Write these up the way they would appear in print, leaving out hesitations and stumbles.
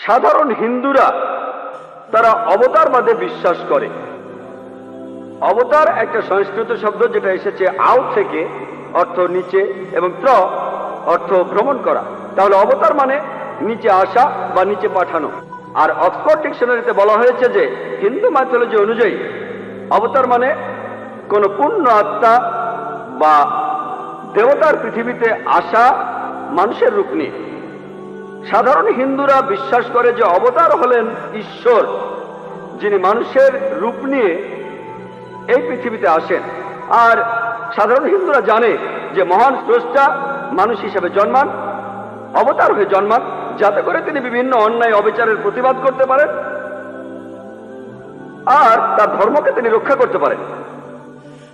সাধারণ হিন্দুরা তারা অবতারবাদে বিশ্বাস করে। অবতার একটা সংস্কৃত শব্দ যেটা এসেছে আউ থেকে, অর্থ নিচে, এবং ত্র অর্থ ভ্রমণ করা। তাহলে অবতার মানে নিচে আসা বা নিচে পাঠানো। আর অক্সফোর্ড ডিকশনারিতে বলা হয়েছে যে হিন্দু মাইথোলজি অনুযায়ী অবতার মানে কোন পূর্ণ আত্মা বা দেবতার পৃথিবীতে আসা মানুষের রূপ নিয়ে। সাধারণ হিন্দুরা বিশ্বাস করে যে অবতার হলেন ঈশ্বর, যিনি মানুষের রূপ নিয়ে এই পৃথিবীতে আসেন। আর সাধারণ হিন্দুরা জানে যে মহান স্রষ্টা মানুষ হিসেবে জন্মান, অবতার হয়ে জন্মান, যাতে করে তিনি বিভিন্ন অন্যায় অবিচারের প্রতিবাদ করতে পারেন আর তার ধর্মকে তিনি রক্ষা করতে পারেন।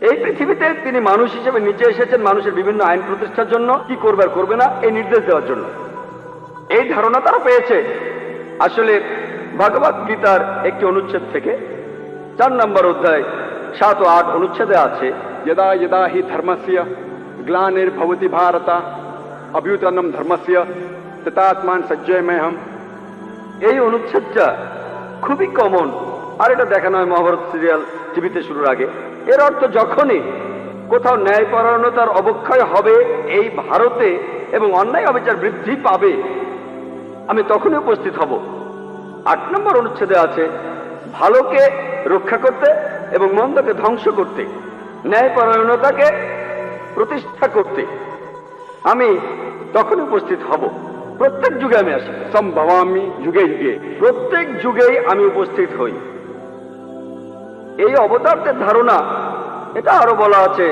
এই পৃথিবীতে তিনি মানুষ হিসেবে নিচে এসেছেন মানুষের বিভিন্ন আইন প্রতিষ্ঠার জন্য, কি করবে আর করবে না এই নির্দেশ দেওয়ার জন্য। এই ধারণা তারা পেয়েছে আসলে ভগবত গীতার একটি অনুচ্ছেদ থেকে। 4 নম্বর অধ্যায় 7 ও 8 অনুচ্ছেদে আছে, यदा यदा हि धर्मस्य ग्लानिर्भवति भारत अभ्युत्थानं धर्मस्य तदात्मान सज्जयमेहम्। এই অনুচ্ছেদটা খুবই কমন, আর এটা দেখানো হয় মহাভারত সিরিয়াল টিভিতে শুরুর আগে। এর অর্থ যখনই কোথাও ন্যায়পরায়ণতার অবক্ষয় হবে এই ভারতে এবং অন্যায় অবিচার বৃদ্ধি পাবে, আমি তখনই উপস্থিত হব। 8 নম্বর অনুচ্ছেদে আছে, ভালোকে রক্ষা করতে এবং মন্দকে ধ্বংস করতে, ন্যায়পরায়ণতাকে প্রতিষ্ঠা করতে আমি তখনই উপস্থিত হব। প্রত্যেক যুগে আমি আসি, संभवामि युगे युगे। প্রত্যেক যুগেই আমি উপস্থিত হই। এই অবতারদের ধারণা এটা আরো বলা আছে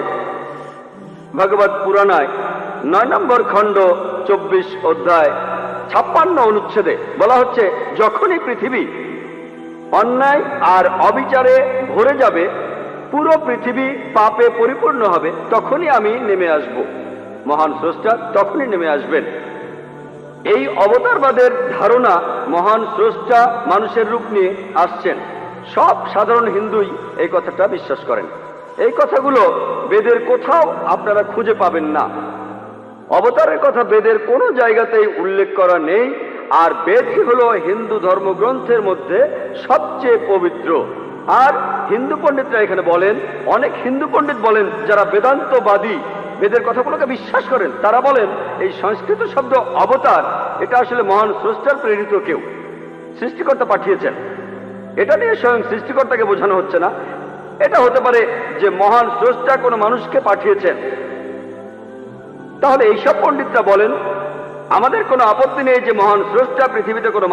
ভগবত পুরাণায় 9 নম্বর খণ্ড 24 অধ্যায় 56 অনুচ্ছেদে বলা হচ্ছে, যখনই পৃথিবী অন্যায় আর অবিচারে ভরে যাবে, পুরো পৃথিবী পাপে পরিপূর্ণ হবে, তখনই আমি নেমে আসব। মহান স্রষ্টা তখনই নেমে আসবেন। এই অবতারবাদের ধারণা মহান স্রষ্টা মানুষের রূপ নিয়ে আসছেন। সব সাধারণ হিন্দুই এই কথাটা বিশ্বাস করেন। এই কথাগুলো বেদের কোথাও আপনারা খুঁজে পাবেন না। অবতারের কথা বেদের কোনো জায়গাতেই উল্লেখ করা নেই। আর বেদই হলো হিন্দু ধর্মগ্রন্থের মধ্যে সবচেয়ে পবিত্র। আর হিন্দু পণ্ডিতরা এখানে বলেন, অনেক হিন্দু পণ্ডিত বলেন যারা বেদান্তবাদী, বেদের কথাগুলোকে বিশ্বাস করেন, তারা বলেন এই সংস্কৃত শব্দ অবতার এটা আসলে মহান স্রষ্টার প্রেরিত কেউ, সৃষ্টিকর্তা পাঠিয়েছেন। এটা নিয়ে স্বয়ং সৃষ্টিকর্তাকে বোঝানো হচ্ছে না। এটা হতে পারে যে মহান স্রষ্টা কোনো মানুষকে পাঠিয়েছেন। তাহলে এইসব পণ্ডিতরা বলেন আমাদের কোনো আপত্তি নেই যে মহান স্রষ্টা পৃথিবীতে কোনো